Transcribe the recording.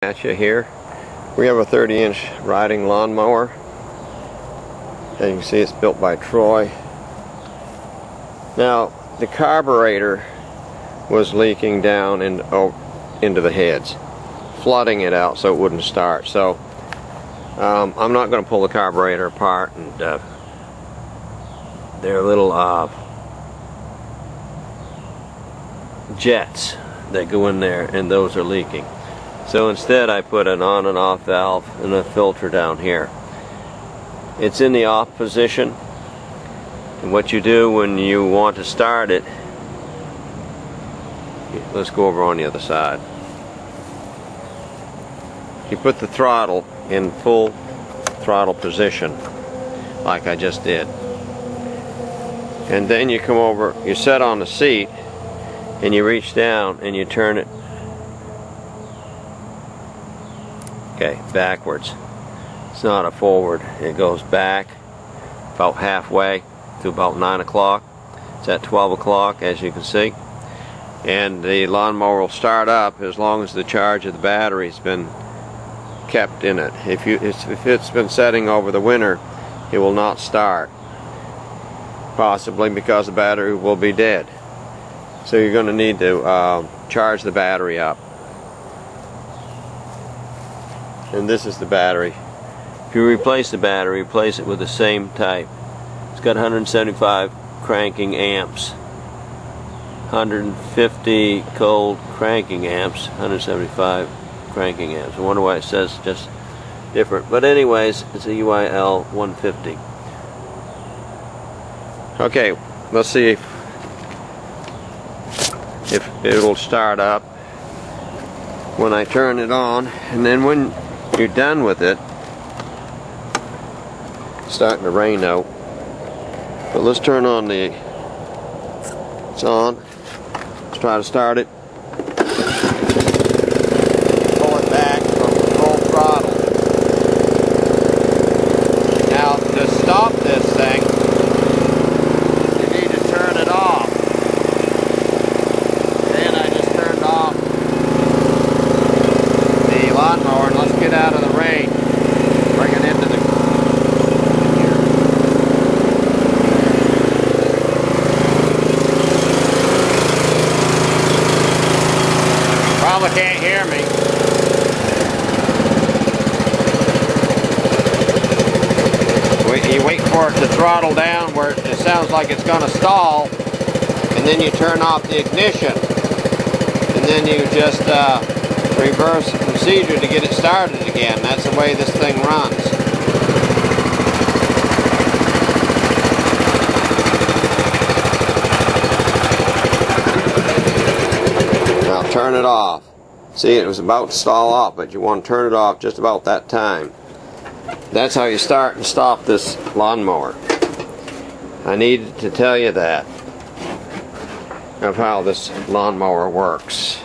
At you here. We have a 30-inch riding lawnmower. As you can see, it's built by Troy. Now, the carburetor was leaking down into the heads, flooding it out so it wouldn't start. So I'm not going to pull the carburetor apart, and there are little jets that go in there, and those are leaking. So instead I put an on and off valve and a filter down here. It's in the off position, and what you do when you want to start it, let's go over on the other side. You put the throttle in full throttle position like I just did, and then you come over, you set on the seat, and you reach down and you turn it backwards. It's not a forward, it goes back about halfway to about 9 o'clock. It's at 12 o'clock, as you can see, and the lawnmower will start up as long as the charge of the battery's been kept in it. If it's been setting over the winter, it will not start, possibly because the battery will be dead. So you're going to need to charge the battery up. And this is the battery. If you replace the battery, replace it with the same type. It's got 175 cranking amps, 150 cold cranking amps, 175 cranking amps. I wonder why it says just different. But anyways, it's a UIL 150. Okay, let's see if it'll start up when I turn it on. And then when you're done with it, it's starting to rain out, but let's turn on the, it's on, let's try to start it, pull it back from full throttle. Now to stop this thing, you need to turn it off. And I just turned off the lawnmower, and let's get out of the rain, bring it into the probably can't hear me. You wait for it to throttle down where it sounds like it's going to stall, and then you turn off the ignition, and then you just reverse the procedure to get it started again. That's the way this thing runs. Now turn it off. See, it was about to stall off, but you want to turn it off just about that time. That's how you start and stop this lawnmower. I needed to tell you that, of how this lawnmower works.